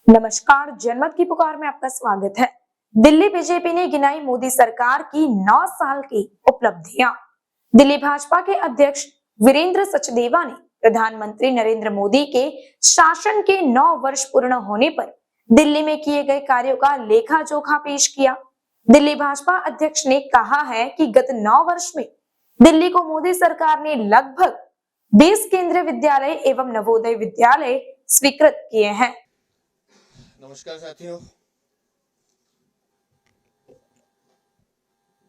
नमस्कार, जनमत की पुकार में आपका स्वागत है। दिल्ली बीजेपी ने गिनाई मोदी सरकार की 9 साल की उपलब्धियां। दिल्ली भाजपा के अध्यक्ष वीरेंद्र सचदेवा ने प्रधानमंत्री नरेंद्र मोदी के शासन के 9 वर्ष पूर्ण होने पर दिल्ली में किए गए कार्यों का लेखा जोखा पेश किया। दिल्ली भाजपा अध्यक्ष ने कहा है कि गत 9 वर्ष में दिल्ली को मोदी सरकार ने लगभग 20 केंद्रीय विद्यालय एवं नवोदय विद्यालय स्वीकृत किए हैं। नमस्कार साथियों,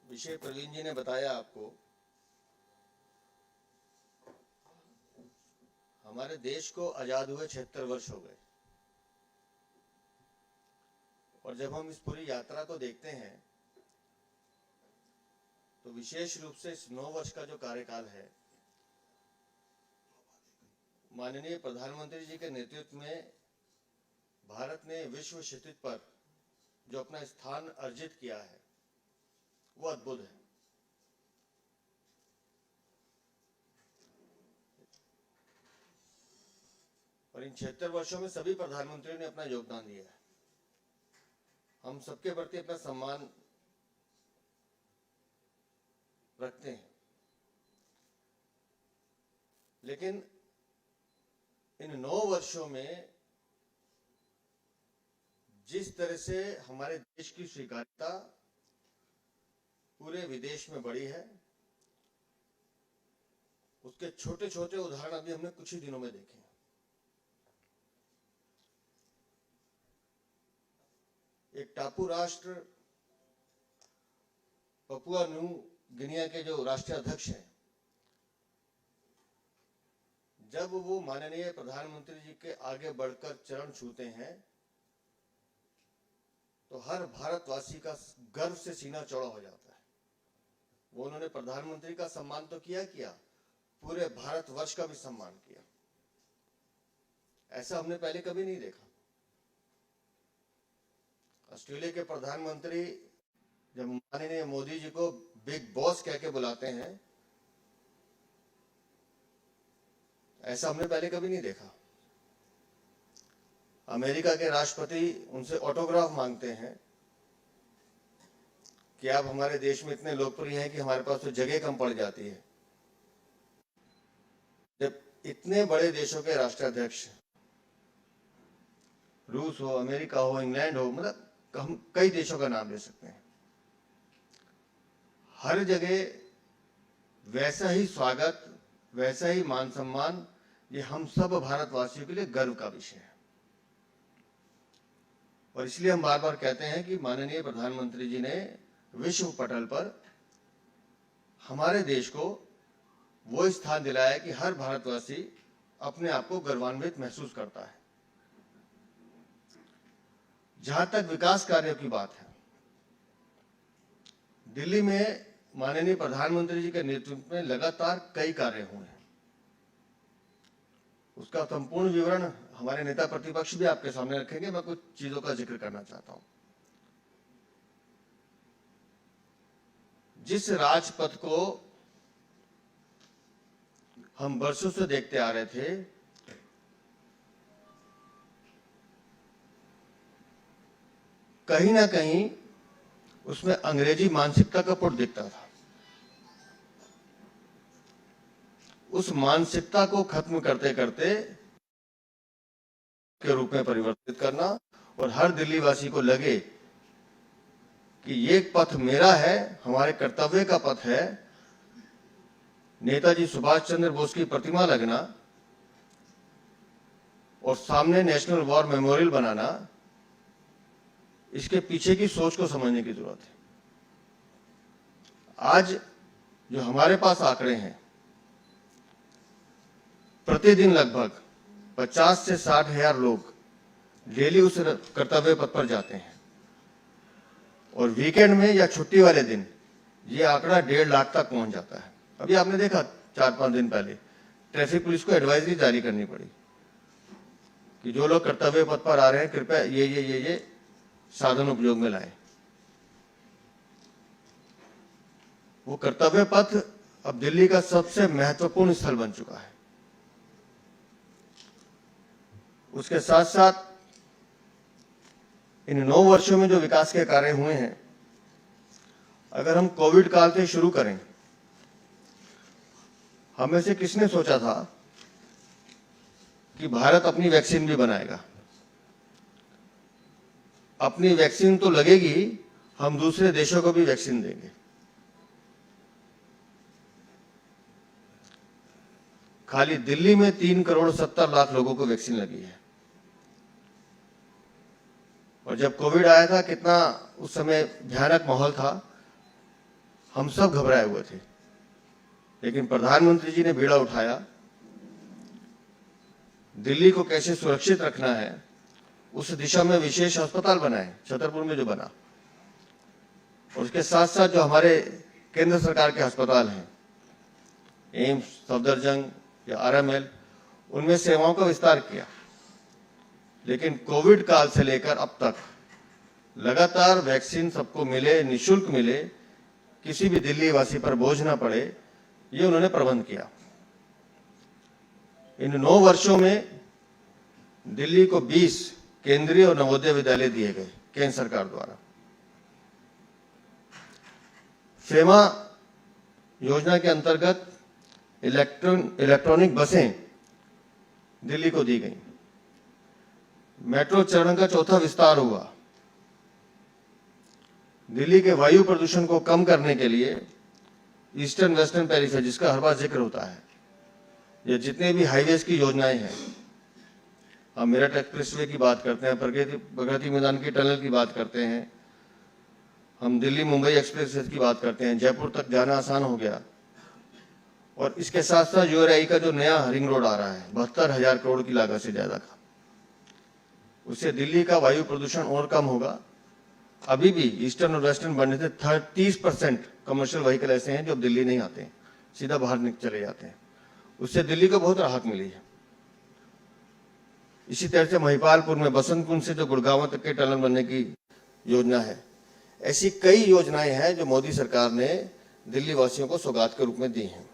विषय प्रवीण जी ने बताया आपको। हमारे देश को आजाद हुए 76 वर्ष हो गए और जब हम इस पूरी यात्रा को देखते हैं तो विशेष रूप से इस 9 वर्ष का जो कार्यकाल है, माननीय प्रधानमंत्री जी के नेतृत्व में भारत ने विश्व क्षितिज पर जो अपना स्थान अर्जित किया है वो अद्भुत है। और इन 76 वर्षों में सभी प्रधानमंत्रियों ने अपना योगदान दिया है। हम सबके प्रति अपना सम्मान रखते हैं, लेकिन इन 9 वर्षों में जिस तरह से हमारे देश की स्वीकार्यता पूरे विदेश में बढ़ी है, उसके छोटे छोटे उदाहरण अभी हमने कुछ ही दिनों में देखे। एक टापू राष्ट्र पपुआ न्यू गिनिया के जो राष्ट्रीय अध्यक्ष हैं, जब वो माननीय प्रधानमंत्री जी के आगे बढ़कर चरण छूते हैं तो हर भारतवासी का गर्व से सीना चौड़ा हो जाता है। वो उन्होंने प्रधानमंत्री का सम्मान तो किया, पूरे भारतवर्ष का भी सम्मान किया। ऐसा हमने पहले कभी नहीं देखा। ऑस्ट्रेलिया के प्रधानमंत्री जब माननीय मोदी जी को बिग बॉस कह के बुलाते हैं, ऐसा हमने पहले कभी नहीं देखा। अमेरिका के राष्ट्रपति उनसे ऑटोग्राफ मांगते हैं कि आप हमारे देश में इतने लोकप्रिय हैं कि हमारे पास तो जगह कम पड़ जाती है। जब इतने बड़े देशों के राष्ट्राध्यक्ष, रूस हो, अमेरिका हो, इंग्लैंड हो, मतलब हम कई देशों का नाम ले सकते हैं, हर जगह वैसा ही स्वागत, वैसा ही मान सम्मान, ये हम सब भारतवासियों के लिए गर्व का विषय है। और इसलिए हम बार बार कहते हैं कि माननीय प्रधानमंत्री जी ने विश्व पटल पर हमारे देश को वो स्थान दिलाया कि हर भारतवासी अपने आप को गौरवान्वित महसूस करता है। जहां तक विकास कार्यों की बात है, दिल्ली में माननीय प्रधानमंत्री जी के नेतृत्व में लगातार कई कार्य हुए हैं। उसका संपूर्ण विवरण हमारे नेता प्रतिपक्ष भी आपके सामने रखेंगे। मैं कुछ चीजों का जिक्र करना चाहता हूं। जिस राजपथ को हम वर्षों से देखते आ रहे थे, कहीं ना कहीं उसमें अंग्रेजी मानसिकता का पुट दिखता था। उस मानसिकता को खत्म करते करते के रूप में परिवर्तित करना और हर दिल्ली वासी को लगे कि ये पथ मेरा है, हमारे कर्तव्य का पथ है। नेताजी सुभाष चंद्र बोस की प्रतिमा लगना और सामने नेशनल वॉर मेमोरियल बनाना, इसके पीछे की सोच को समझने की जरूरत है। आज जो हमारे पास आंकड़े हैं, प्रतिदिन लगभग 50 से 60 हजार लोग डेली उस कर्तव्य पथ पर जाते हैं और वीकेंड में या छुट्टी वाले दिन ये आंकड़ा 1.5 लाख तक पहुंच जाता है। अभी आपने देखा 4-5 दिन पहले ट्रैफिक पुलिस को एडवाइजरी जारी करनी पड़ी कि जो लोग कर्तव्य पथ पर आ रहे हैं, कृपया ये साधन उपयोग में लाएं। वो कर्तव्य पथ अब दिल्ली का सबसे महत्वपूर्ण स्थल बन चुका है। उसके साथ साथ इन 9 वर्षों में जो विकास के कार्य हुए हैं, अगर हम कोविड काल से शुरू करें, हमें से किसने सोचा था कि भारत अपनी वैक्सीन भी बनाएगा। अपनी वैक्सीन तो लगेगी, हम दूसरे देशों को भी वैक्सीन देंगे। खाली दिल्ली में 3,70,00,000 लोगों को वैक्सीन लगी है। और जब कोविड आया था, कितना उस समय भयानक माहौल था, हम सब घबराए हुए थे। लेकिन प्रधानमंत्री जी ने बीड़ा उठाया, दिल्ली को कैसे सुरक्षित रखना है, उस दिशा में विशेष अस्पताल बनाए, छतरपुर में जो बना। और उसके साथ साथ जो हमारे केंद्र सरकार के अस्पताल हैं, एम्स, सफदरजंग या RML, उनमें सेवाओं का विस्तार किया। लेकिन कोविड काल से लेकर अब तक लगातार वैक्सीन सबको मिले, निशुल्क मिले, किसी भी दिल्ली वासी पर बोझ ना पड़े, ये उन्होंने प्रबंध किया। इन 9 वर्षों में दिल्ली को 20 केंद्रीय और नवोदय विद्यालय दिए गए केंद्र सरकार द्वारा। फेमा योजना के अंतर्गत इलेक्ट्रॉनिक बसें दिल्ली को दी गई। मेट्रो चरण का 4था विस्तार हुआ। दिल्ली के वायु प्रदूषण को कम करने के लिए ईस्टर्न वेस्टर्न पेरिफेरी, जिसका हर बार जिक्र होता है, ये जितने भी हाईवेज की योजनाएं हैं, हम मेरठ एक्सप्रेसवे की बात करते हैं, प्रगति मैदान की टनल की बात करते हैं, हम दिल्ली मुंबई एक्सप्रेसवे की बात करते हैं, जयपुर तक जाना आसान हो गया। और इसके साथ साथ URI का जो नया रिंग रोड आ रहा है, 72,000 करोड़ की लागत से ज्यादा का, उससे दिल्ली का वायु प्रदूषण और कम होगा। अभी भी ईस्टर्न और वेस्टर्न बनने से 30% कमर्शियल व्हीकल ऐसे हैं जो दिल्ली नहीं आते हैं, सीधा बाहर चले जाते हैं। उससे दिल्ली को बहुत राहत मिली है। इसी तरह से महिपालपुर में बसंत कुंज से जो गुड़गांव तक के टनल बनने की योजना है, ऐसी कई योजनाएं हैं जो मोदी सरकार ने दिल्ली वासियों को सौगात के रूप में दी हैं।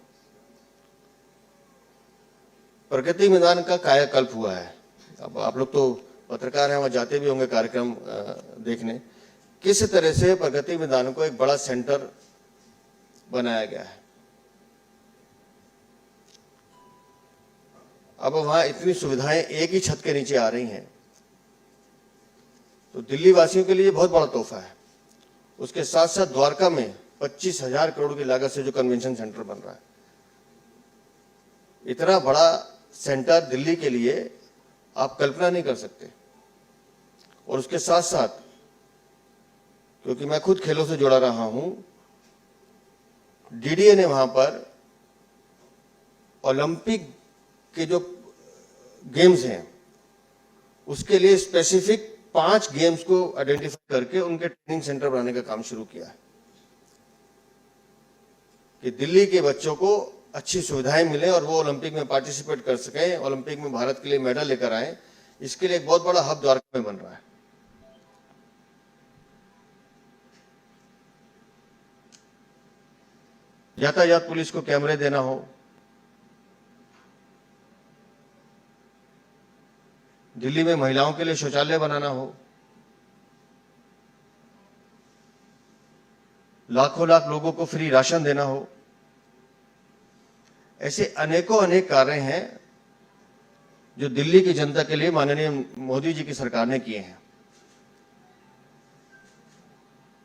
प्रगति मैदान का कायाकल्प हुआ है। अब आप लोग तो पत्रकार हैं, वहां जाते भी होंगे कार्यक्रम देखने। किस तरह से प्रगति मैदान को एक बड़ा सेंटर बनाया गया है। अब वहां इतनी सुविधाएं एक ही छत के नीचे आ रही हैं, तो दिल्ली वासियों के लिए बहुत बड़ा तोहफा है। उसके साथ साथ द्वारका में 25,000 करोड़ की लागत से जो कन्वेंशन सेंटर बन रहा है, इतना बड़ा सेंटर दिल्ली के लिए आप कल्पना नहीं कर सकते। और उसके साथ साथ, क्योंकि मैं खुद खेलों से जुड़ा रहा हूं, DDA ने वहां पर ओलंपिक के जो गेम्स हैं, उसके लिए स्पेसिफिक 5 गेम्स को आइडेंटिफाई करके उनके ट्रेनिंग सेंटर बनाने का काम शुरू किया है कि दिल्ली के बच्चों को अच्छी सुविधाएं मिले और वो ओलंपिक में पार्टिसिपेट कर सकें, ओलंपिक में भारत के लिए मेडल लेकर आए। इसके लिए एक बहुत बड़ा हब द्वारका में बन रहा है। यातायात पुलिस को कैमरे देना हो, दिल्ली में महिलाओं के लिए शौचालय बनाना हो, लाखों लाख लोगों को फ्री राशन देना हो, ऐसे अनेकों अनेक कार्य हैं जो दिल्ली की जनता के लिए माननीय मोदी जी की सरकार ने किए हैं।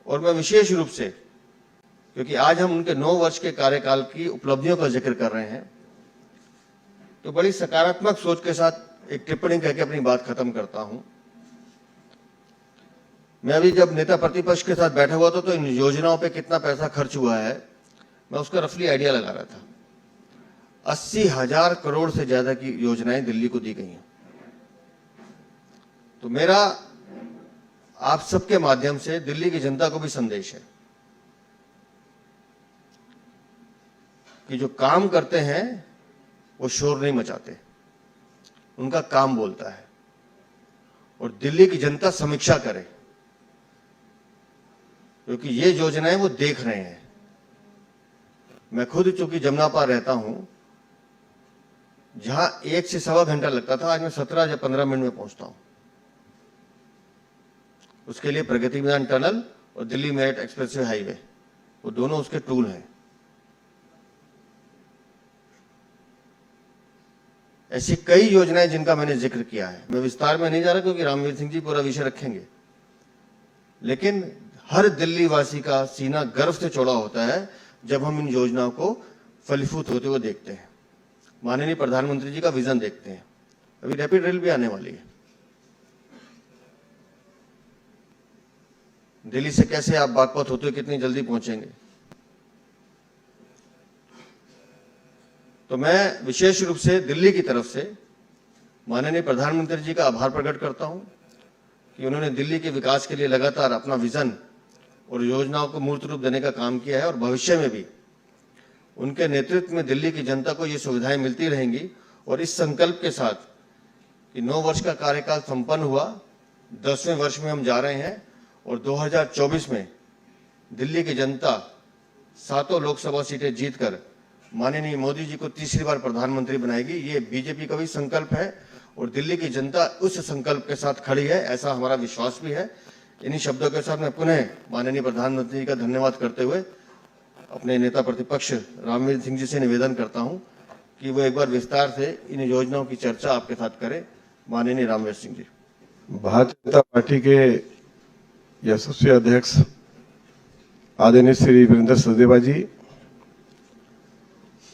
और मैं विशेष रूप से, क्योंकि आज हम उनके 9 वर्ष के कार्यकाल की उपलब्धियों का जिक्र कर रहे हैं, तो बड़ी सकारात्मक सोच के साथ एक टिप्पणी करके अपनी बात खत्म करता हूं। मैं अभी जब नेता प्रतिपक्ष के साथ बैठा हुआ था, तो इन योजनाओं पे कितना पैसा खर्च हुआ है, मैं उसका रफली आइडिया लगा रहा था। 80,000 करोड़ से ज्यादा की योजनाएं दिल्ली को दी गई हैं। तो मेरा आप सबके माध्यम से दिल्ली की जनता को भी संदेश है कि जो काम करते हैं वो शोर नहीं मचाते, उनका काम बोलता है। और दिल्ली की जनता समीक्षा करे, क्योंकि ये योजनाएं वो देख रहे हैं। मैं खुद चूंकि जमुना पार रहता हूं, जहां 1 से सवा घंटा लगता था, आज मैं 17 या 15 मिनट में पहुंचता हूं। उसके लिए प्रगति मैदान टनल और दिल्ली मेरठ एक्सप्रेसवे हाईवे, वो दोनों उसके टूल हैं। ऐसी कई योजनाएं जिनका मैंने जिक्र किया है, मैं विस्तार में नहीं जा रहा क्योंकि रामवीर सिंह जी पूरा विषय रखेंगे, लेकिन हर दिल्ली वासी का सीना गर्व से चौड़ा होता है जब हम इन योजनाओं को फलीभूत होते हुए देखते हैं, माननीय प्रधानमंत्री जी का विजन देखते हैं। अभी रैपिड रेल भी आने वाली है। दिल्ली से कैसे आप बागपत होते हुए कितनी जल्दी पहुंचेंगे। तो मैं विशेष रूप से दिल्ली की तरफ से माननीय प्रधानमंत्री जी का आभार प्रकट करता हूं कि उन्होंने दिल्ली के विकास के लिए लगातार अपना विजन और योजनाओं को मूर्त रूप देने का काम किया है और भविष्य में भी उनके नेतृत्व में दिल्ली की जनता को ये सुविधाएं मिलती रहेंगी। और इस संकल्प के साथ कि 9 वर्ष का कार्यकाल संपन्न हुआ, 10वें वर्ष में हम जा रहे हैं और 2024 में दिल्ली की जनता 7 लोकसभा सीटें जीतकर माननीय मोदी जी को तीसरी बार प्रधानमंत्री बनाएगी। ये बीजेपी का भी संकल्प है और दिल्ली की जनता उस संकल्प के साथ खड़ी है, ऐसा हमारा विश्वास भी है। इन्हीं शब्दों के साथ मैं पुनः माननीय प्रधानमंत्री जी का धन्यवाद करते हुए अपने नेता प्रतिपक्ष रामवीर सिंह जी से निवेदन करता हूं कि वो एक बार विस्तार से इन योजनाओं की चर्चा आपके साथ करें। माननीय रामवीर सिंह जी। भारतीय जनता पार्टी के यशस्वी अध्यक्ष आदरणीय श्री वीरेंद्र सचदेवा जी,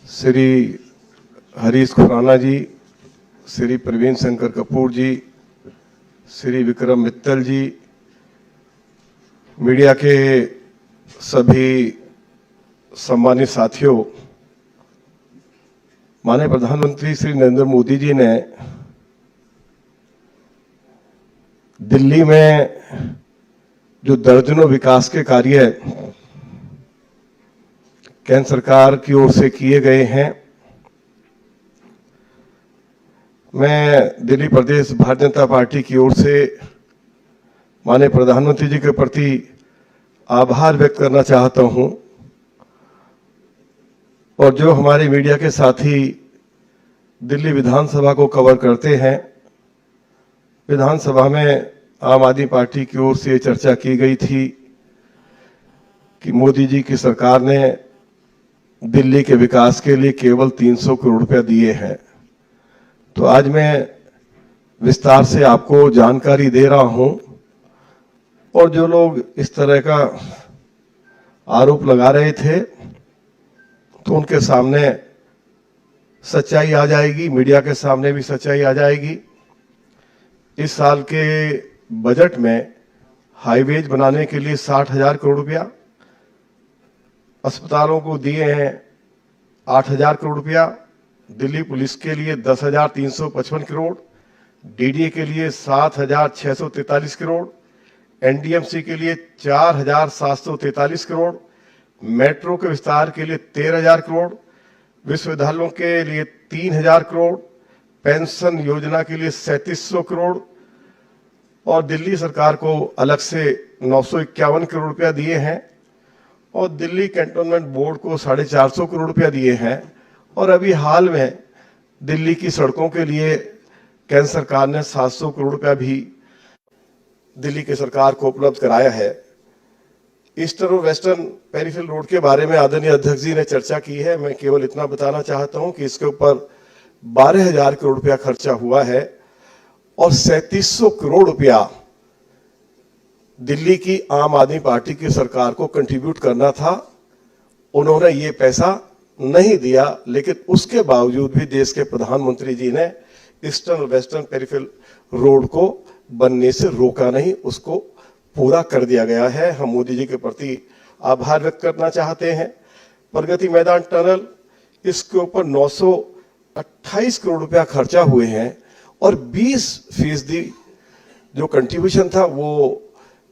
श्री हरीश खुराना जी, श्री प्रवीण शंकर कपूर जी, श्री विक्रम मित्तल जी, मीडिया के सभी सम्मानित साथियों, माननीय प्रधानमंत्री श्री नरेंद्र मोदी जी ने दिल्ली में जो दर्जनों विकास के कार्य केंद्र सरकार की ओर से किए गए हैं, मैं दिल्ली प्रदेश भारतीय जनता पार्टी की ओर से माननीय प्रधानमंत्री जी के प्रति आभार व्यक्त करना चाहता हूं। और जो हमारे मीडिया के साथी दिल्ली विधानसभा को कवर करते हैं, विधानसभा में आम आदमी पार्टी की ओर से चर्चा की गई थी कि मोदी जी की सरकार ने दिल्ली के विकास के लिए केवल 300 करोड़ रुपया दिए हैं। तो आज मैं विस्तार से आपको जानकारी दे रहा हूं और जो लोग इस तरह का आरोप लगा रहे थे तो उनके सामने सच्चाई आ जाएगी, मीडिया के सामने भी सच्चाई आ जाएगी। इस साल के बजट में हाईवेज बनाने के लिए 60,000 करोड़ रुपया, अस्पतालों को दिए हैं 8,000 करोड़ रुपया, दिल्ली पुलिस के लिए 10,355 करोड़, डीडीए के लिए 7,643 करोड़, एनडीएमसी के लिए 4,743 करोड़, मेट्रो के विस्तार के लिए 13,000 करोड़, विश्वविद्यालयों के लिए 3,000 करोड़, पेंशन योजना के लिए 3,700 करोड़ और दिल्ली सरकार को अलग से 951 करोड़ रुपया दिए हैं और दिल्ली कैंटोनमेंट बोर्ड को 450 करोड़ रुपया दिए हैं। और अभी हाल में दिल्ली की सड़कों के लिए केंद्र सरकार ने 700 करोड़ रुपया भी दिल्ली की सरकार को उपलब्ध कराया है। ईस्टर्न और वेस्टर्न पेरिफेरल रोड के बारे में आदरणीय अध्यक्ष जी ने चर्चा की है। मैं केवल इतना बताना चाहता हूं कि इसके ऊपर 12,000 करोड़ रुपया खर्चा हुआ है और 3,700 करोड़ रुपया दिल्ली की आम आदमी पार्टी की सरकार को कंट्रीब्यूट करना था। उन्होंने ये पैसा नहीं दिया, लेकिन उसके बावजूद भी देश के प्रधानमंत्री जी ने ईस्टर्न और वेस्टर्न पेरिफेरल रोड को बनने से रोका नहीं, उसको पूरा कर दिया गया है। हम मोदी जी के प्रति आभार व्यक्त करना चाहते हैं। प्रगति मैदान टनल, इसके ऊपर 928 करोड़ रुपया खर्चा हुए हैं और 20% जो कंट्रीब्यूशन था वो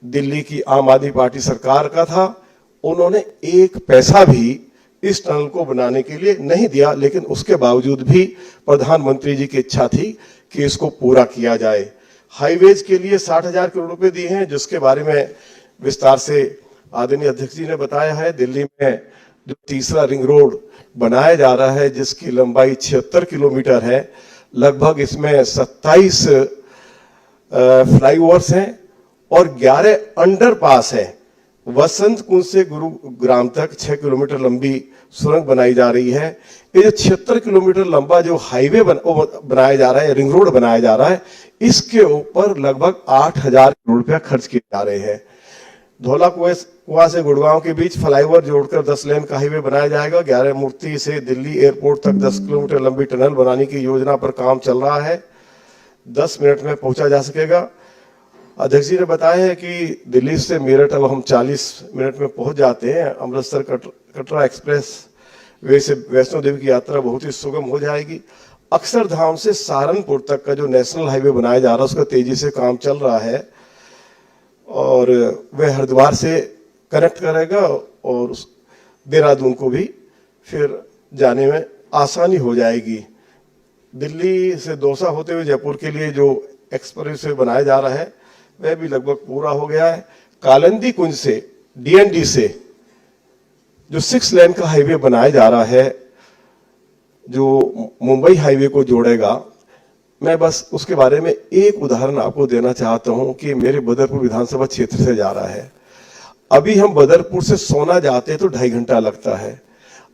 दिल्ली की आम आदमी पार्टी सरकार का था। उन्होंने एक पैसा भी इस टनल को बनाने के लिए नहीं दिया, लेकिन उसके बावजूद भी प्रधानमंत्री जी की इच्छा थी कि इसको पूरा किया जाए। हाईवेज के लिए 60,000 करोड़ रुपए दिए हैं, जिसके बारे में विस्तार से आदरणीय अध्यक्ष जी ने बताया है। दिल्ली में जो तीसरा रिंग रोड बनाया जा रहा है, जिसकी लंबाई 76 किलोमीटर है, लगभग इसमें 27 फ्लाईओवर्स हैं और 11 अंडरपास है। वसंत कुंज से गुरुग्राम तक 6 किलोमीटर लंबी सुरंग बनाई जा रही है। ये जो 76 किलोमीटर लंबा जो हाईवे बनाया जा रहा है, रिंग रोड बनाया जा रहा है, इसके ऊपर लगभग 8,000 करोड़ रुपया खर्च किए जा रहे हैं। धौला कुआं से गुड़गांव के बीच फ्लाईओवर जोड़कर 10 लेन का हाईवे बनाया जाएगा। 11 मूर्ति से दिल्ली एयरपोर्ट तक 10 किलोमीटर लंबी टनल बनाने की योजना पर काम चल रहा है। 10 मिनट में पहुंचा जा सकेगा। अध्यक्ष जी ने बताया है कि दिल्ली से मेरठ अब हम 40 मिनट में पहुंच जाते हैं। अमृतसर कटरा एक्सप्रेस वे से वैष्णो देवी की यात्रा बहुत ही सुगम हो जाएगी। अक्षरधाम से सहारनपुर तक का जो नेशनल हाईवे बनाया जा रहा है उसका तेजी से काम चल रहा है और वह हरिद्वार से कनेक्ट करेगा और देहरादून को भी फिर जाने में आसानी हो जाएगी। दिल्ली से दौसा होते हुए जयपुर के लिए जो एक्सप्रेस वे बनाया जा रहा है वह भी लगभग पूरा हो गया है। कालिंदी कुंज से डीएनडी से जो 6 लेन का हाईवे बनाया जा रहा है जो मुंबई हाईवे को जोड़ेगा, मैं बस उसके बारे में एक उदाहरण आपको देना चाहता हूं कि मेरे बदरपुर विधानसभा क्षेत्र से जा रहा है। अभी हम बदरपुर से सोना जाते तो 2.5 घंटा लगता है।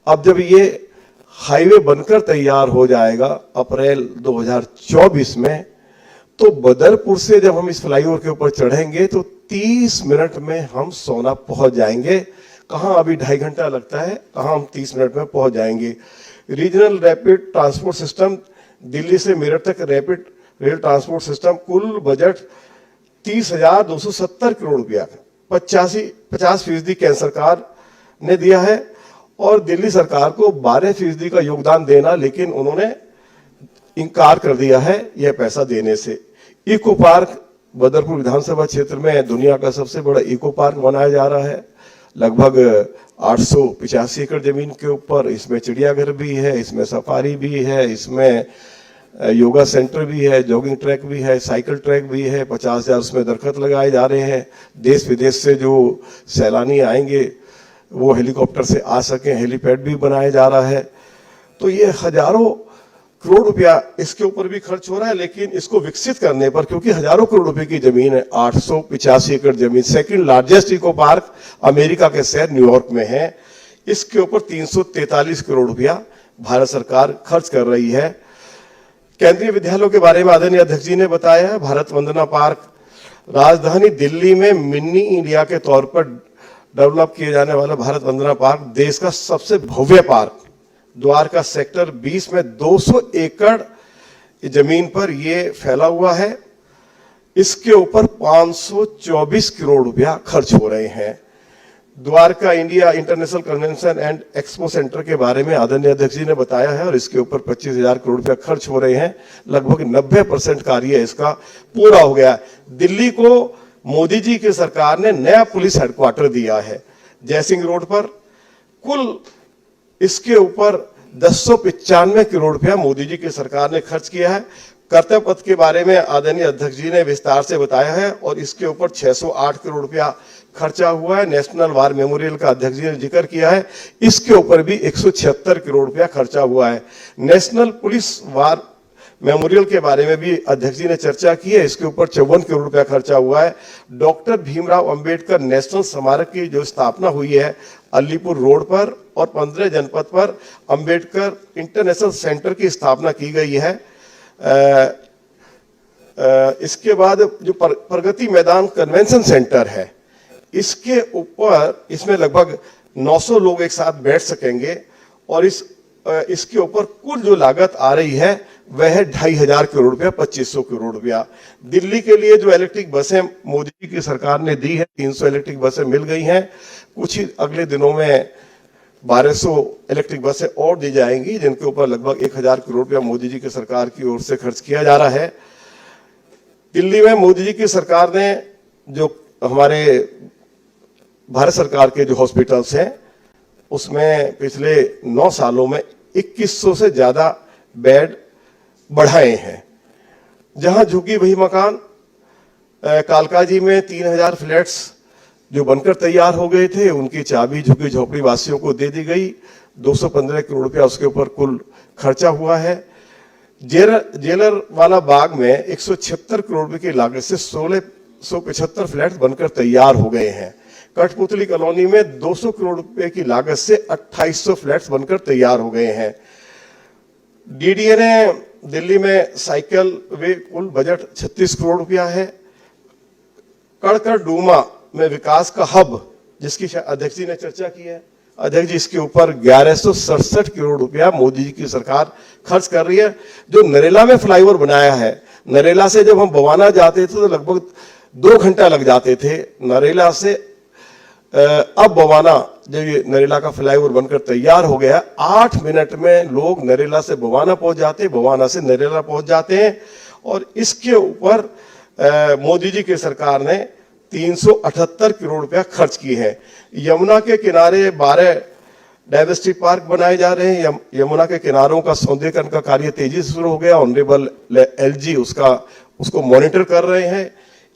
अब जब ये हाईवे बनकर तैयार हो जाएगा अप्रैल 2024 में, तो बदरपुर से जब हम इस फ्लाईओवर के ऊपर चढ़ेंगे तो 30 मिनट में हम सोना पहुंच जाएंगे। कहां अभी 2.5 घंटा लगता है, कहां हम 30 मिनट में पहुंच जाएंगे। Regional rapid transport system Delhi से मेरठ तक रैपिड रेल ट्रांसपोर्ट सिस्टम, कुल बजट 30,270 करोड़ रुपया, 50% केंद्र सरकार ने दिया है और दिल्ली सरकार को 12% का योगदान देना, लेकिन उन्होंने इनकार कर दिया है यह पैसा देने से। इको पार्क बदरपुर विधानसभा क्षेत्र में दुनिया का सबसे बड़ा इको पार्क बनाया जा रहा है, लगभग 885 एकड़ जमीन के ऊपर। इसमें चिड़ियाघर भी है, इसमें सफारी भी है, इसमें योगा सेंटर भी है, जॉगिंग ट्रैक भी है, साइकिल ट्रैक भी है। 50,000 उसमें दरख्त लगाए जा रहे हैं। देश विदेश से जो सैलानी आएंगे वो हेलीकॉप्टर से आ सकें, हेलीपैड भी बनाया जा रहा है। तो ये हजारों करोड़ रुपया इसके ऊपर भी खर्च हो रहा है, लेकिन इसको विकसित करने पर, क्योंकि हजारों करोड़ रुपए की जमीन है, 885 एकड़ जमीन, second largest eco park America के शहर न्यूयॉर्क में है। इसके ऊपर 343 करोड़ रुपया भारत सरकार खर्च कर रही है। केंद्रीय विद्यालयों के बारे में आदरणीय अध्यक्ष जी ने बताया है। भारत वंदना पार्क राजधानी दिल्ली में मिनी इंडिया के तौर पर डेवलप किए जाने वाला भारत वंदना पार्क देश का सबसे भव्य पार्क, द्वारका सेक्टर 20 में 200 एकड़ जमीन पर यह फैला हुआ है। इसके ऊपर 524 करोड़ रुपया खर्च हो रहे हैं। Dwarka India international convention and expo centre के बारे में आदरणीय अध्यक्ष जी ने बताया है और इसके ऊपर 25,000 करोड़ रुपया खर्च हो रहे हैं। लगभग 90% कार्य इसका पूरा हो गया। दिल्ली को मोदी जी की सरकार ने नया पुलिस हेडक्वार्टर दिया है जयसिंह रोड पर। कुल इसके ऊपर 1095 करोड़ रुपया मोदी जी की सरकार ने खर्च किया है। कर्तव्य पथ के बारे में आदरणीय अध्यक्ष जी ने विस्तार से बताया है और इसके ऊपर 608 करोड़ रुपया खर्चा हुआ है। नेशनल वार मेमोरियल का अध्यक्ष जी ने जिक्र किया है, इसके ऊपर भी 176 करोड़ रुपया खर्चा हुआ है। नेशनल पुलिस वार मेमोरियल के बारे में भी अध्यक्ष जी ने चर्चा की है, इसके ऊपर 54 करोड़ रुपया खर्चा हुआ है। डॉक्टर भीमराव अंबेडकर नेशनल स्मारक की जो स्थापना हुई है अलीपुर रोड पर और 15 जनपद पर अंबेडकर इंटरनेशनल सेंटर की स्थापना की गई है। इसके बाद जो प्रगति मैदान कन्वेंशन सेंटर है, इसके ऊपर इसमें लगभग 900 लोग एक साथ बैठ सकेंगे और इसके ऊपर कुल जो लागत आ रही है वह है 2,500 करोड़ रुपया, 2,500 करोड़ रुपया। दिल्ली के लिए जो इलेक्ट्रिक बसें मोदी जी की सरकार ने दी है, 300 इलेक्ट्रिक बसें मिल गई हैं। कुछ ही अगले दिनों में 1200 इलेक्ट्रिक बसें और दी जाएंगी, जिनके ऊपर लगभग 1,000 करोड़ रुपया मोदी जी की सरकार की ओर से खर्च किया जा रहा है। दिल्ली में मोदी जी की सरकार ने जो हमारे भारत सरकार के जो हॉस्पिटल्स हैं उसमें पिछले 9 सालों में 2100 से ज्यादा बेड बढ़ाए हैं। जहां झुग्गी वही मकान, कालकाजी में 3,000 फ्लैट्स जो बनकर तैयार हो गए थे, उनकी चाबी झुग्गी झोपड़ी वासियों को दे दी गई। 215 करोड़ रुपया उसके ऊपर कुल खर्चा हुआ है। जेलर वाला बाग में 176 करोड़ रुपए की लागत से 16 375 फ्लैट्स बनकर तैयार हो गए हैं। कठपुतली कॉलोनी में 200 करोड़ रुपए की लागत से 2800 फ्लैट्स बनकर तैयार हो गए हैं। डीडीए ने दिल्ली में साइकिल वे कुल बजट 36 करोड़ रुपया है। कड़कर डूमा में विकास का हब, जिसकी अध्यक्ष जी ने चर्चा की है, अध्यक्ष जी इसके ऊपर 1167 करोड़ रुपया मोदी जी की सरकार खर्च कर रही है। जो नरेला में फ्लाईओवर बनाया है, नरेला से जब हम बवाना जाते थे तो लगभग 2 घंटा लग जाते थे। नरेला से अब बवाना, जब ये नरेला का फ्लाईओवर बनकर तैयार हो गया, 8 मिनट में लोग नरेला से बवाना पहुंच जाते हैं, बवाना से नरेला पहुंच जाते हैं। और इसके ऊपर मोदी जी की सरकार ने 378 करोड़ रुपया खर्च की है। यमुना के किनारे 12 डाइवर्सिटी पार्क बनाए जा रहे हैं। यमुना के किनारों का सौंदर्यीकरण का कार्य तेजी से शुरू हो गया। ऑनरेबल एलजी उसको मॉनिटर कर रहे हैं।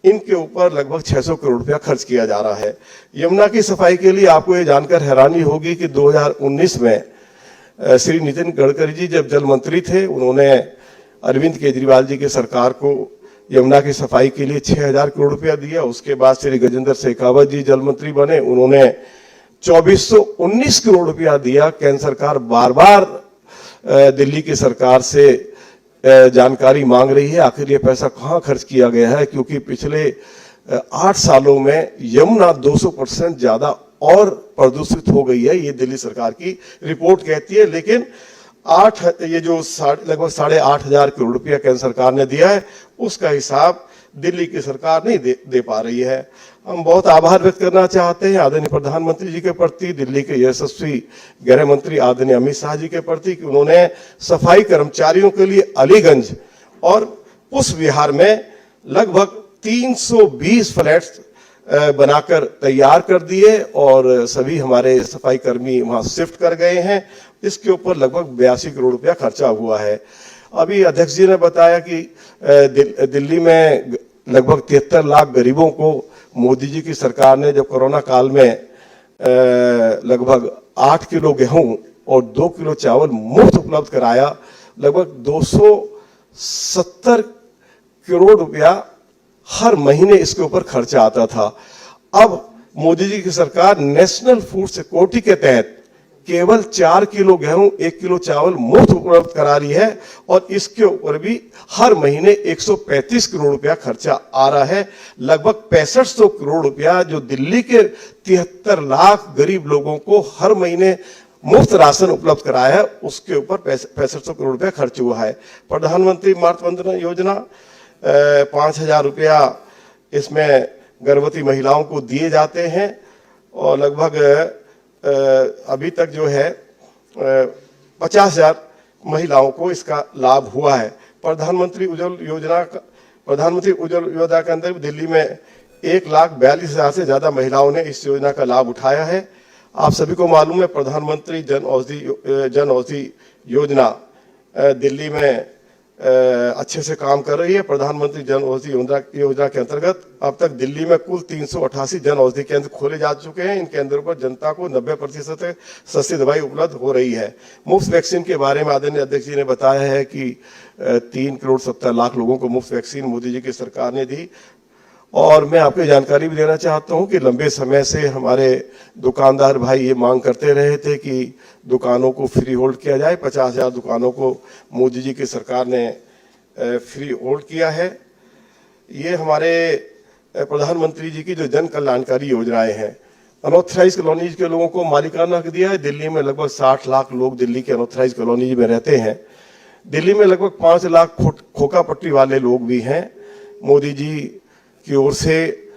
इनके ऊपर लगभग 600 करोड़ रुपया खर्च किया जा रहा है। यमुना की सफाई के लिए आपको ये जानकर हैरानी होगी कि 2019 में श्री नितिन गडकरी जी जब जल मंत्री थे, उन्होंने अरविंद केजरीवाल जी की सरकार को यमुना की सफाई के लिए 6000 करोड़ रुपया दिया। उसके बाद श्री गजेंद्र शेखावत जी जल मंत्री बने, उन्होंने 2419 करोड़ रुपया दिया। केंद्र सरकार बार बार दिल्ली की सरकार से जानकारी मांग रही है आखिर ये पैसा कहां खर्च किया गया है, क्योंकि पिछले 8 सालों में यमुना 200% ज्यादा और प्रदूषित हो गई है, ये दिल्ली सरकार की रिपोर्ट कहती है। लेकिन ये जो लगभग 8,500 करोड़ रुपया केंद्र सरकार ने दिया है, उसका हिसाब दिल्ली की सरकार नहीं दे पा रही है। हम बहुत आभार व्यक्त करना चाहते हैं आदरणीय प्रधानमंत्री जी के प्रति, दिल्ली के यशस्वी गृह मंत्री आदरणीय अमित शाह जी के प्रति कि उन्होंने सफाई कर्मचारियों के लिए अलीगंज और पुष्प विहार में लगभग 320 फ्लैट्स बनाकर तैयार कर दिए और सभी हमारे सफाई कर्मी वहां शिफ्ट कर गए हैं। इसके ऊपर लगभग 82 करोड़ रुपया खर्चा हुआ है। अभी अध्यक्ष जी ने बताया कि दिल्ली में लगभग 73 लाख गरीबों को मोदी जी की सरकार ने जब कोरोना काल में लगभग 8 किलो गेहूं और 2 किलो चावल मुफ्त उपलब्ध कराया। लगभग 270 करोड़ रुपया हर महीने इसके ऊपर खर्चा आता था। अब मोदी जी की सरकार नेशनल फूड सिक्योरिटी के तहत केवल 4 किलो गेहूं 1 किलो चावल मुफ्त उपलब्ध करा रही है और इसके ऊपर भी हर महीने 135 करोड़ रुपया खर्चा आ रहा है। लगभग 6500 करोड़ रुपया जो दिल्ली के 73 लाख गरीब लोगों को हर महीने मुफ्त राशन उपलब्ध कराया है, उसके ऊपर 6500 करोड़ रुपया खर्च हुआ है। प्रधानमंत्री मातृ वंदना योजना 5000 रुपया इसमें गर्भवती महिलाओं को दिए जाते हैं और लगभग अभी तक जो है 50,000 महिलाओं को इसका लाभ हुआ है। प्रधानमंत्री उज्ज्वल योजना के अंदर दिल्ली में 1,42,000 से ज्यादा महिलाओं ने इस योजना का लाभ उठाया है। आप सभी को मालूम है प्रधानमंत्री जन औषधि योजना दिल्ली में अच्छे से काम कर रही है। प्रधानमंत्री जन औषधि योजना के अंतर्गत अब तक दिल्ली में कुल 388 जन औषधि केंद्र खोले जा चुके हैं। इन केंद्रों पर जनता को 90% सस्ती दवाई उपलब्ध हो रही है। मुफ्त वैक्सीन के बारे में आदरणीय अध्यक्ष जी ने बताया है कि 3 करोड़ 70 लाख लोगों को मुफ्त वैक्सीन मोदी जी की सरकार ने दी। और मैं आपको जानकारी भी देना चाहता हूं कि लंबे समय से हमारे दुकानदार भाई ये मांग करते रहे थे कि दुकानों को फ्री होल्ड किया जाए। 50,000 दुकानों को मोदी जी की सरकार ने फ्री होल्ड किया है। ये हमारे प्रधानमंत्री जी की जो जन कल्याणकारी योजनाएं हैं, अनऑथराइज कॉलोनीज के लोगों को मालिकाना हक दिया है। दिल्ली में लगभग 60 लाख लोग दिल्ली के अनऑथराइज कॉलोनीज में रहते हैं। दिल्ली में लगभग 5 लाख खोखा पट्टी वाले लोग भी हैं। मोदी जी की ओर से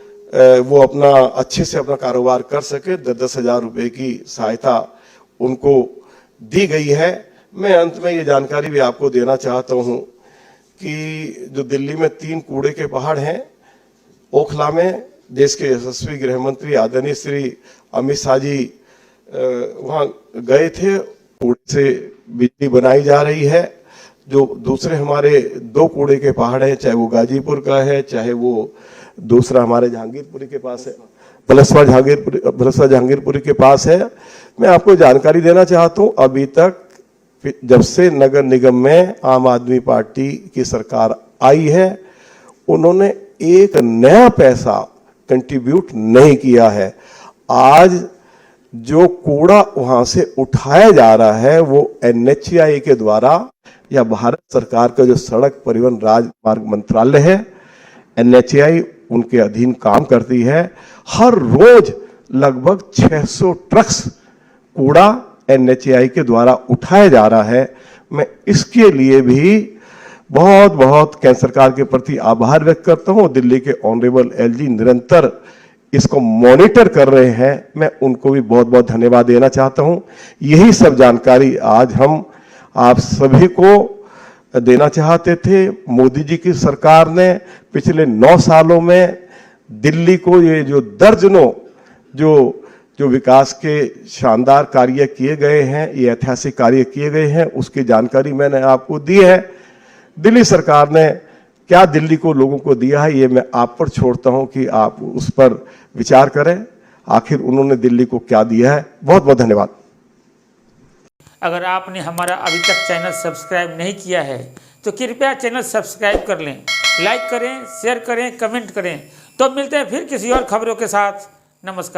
वो अपना अच्छे से अपना कारोबार कर सके 10,000 रुपए की सहायता उनको दी गई है। मैं अंत में ये जानकारी भी आपको देना चाहता हूं कि जो दिल्ली में 3 कूड़े के पहाड़ हैं, ओखला में देश के यशस्वी गृह मंत्री आदरणीय श्री अमित शाह जी वहां गए थे। कूड़े से बिजली बनाई जा रही है। जो दूसरे हमारे 2 कूड़े के पहाड़ हैं, चाहे वो गाजीपुर का है, चाहे वो दूसरा हमारे जहांगीरपुरी के पास है, बलसवा जहांगीरपुरी के पास है। मैं आपको जानकारी देना चाहता हूं, अभी तक जब से नगर निगम में आम आदमी पार्टी की सरकार आई है, उन्होंने एक नया पैसा कंट्रीब्यूट नहीं किया है। आज जो कूड़ा वहां से उठाया जा रहा है वो NHAI के द्वारा या भारत सरकार का जो सड़क परिवहन राजमार्ग मंत्रालय है, NHAI उनके अधीन काम करती है। हर रोज लगभग 600 ट्रक्स कूड़ा NHAI के द्वारा उठाया जा रहा है। मैं इसके लिए भी बहुत बहुत केंद्र सरकार के प्रति आभार व्यक्त करता हूं। दिल्ली के ऑनरेबल LG निरंतर इसको मॉनिटर कर रहे हैं, मैं उनको भी बहुत बहुत धन्यवाद देना चाहता हूं। यही सब जानकारी आज हम आप सभी को देना चाहते थे। मोदी जी की सरकार ने पिछले 9 सालों में दिल्ली को ये जो दर्जनों जो विकास के शानदार कार्य किए गए हैं, ये ऐतिहासिक कार्य किए गए हैं, उसकी जानकारी मैंने आपको दी है। दिल्ली सरकार ने क्या दिल्ली को लोगों को दिया है, ये मैं आप पर छोड़ता हूं कि आप उस पर विचार करें, आखिर उन्होंने दिल्ली को क्या दिया है। बहुत बहुत धन्यवाद। अगर आपने हमारा अभी तक चैनल सब्सक्राइब नहीं किया है तो कृपया चैनल सब्सक्राइब कर लें, लाइक करें, शेयर करें, कमेंट करें। तो मिलते हैं फिर किसी और खबरों के साथ। नमस्कार।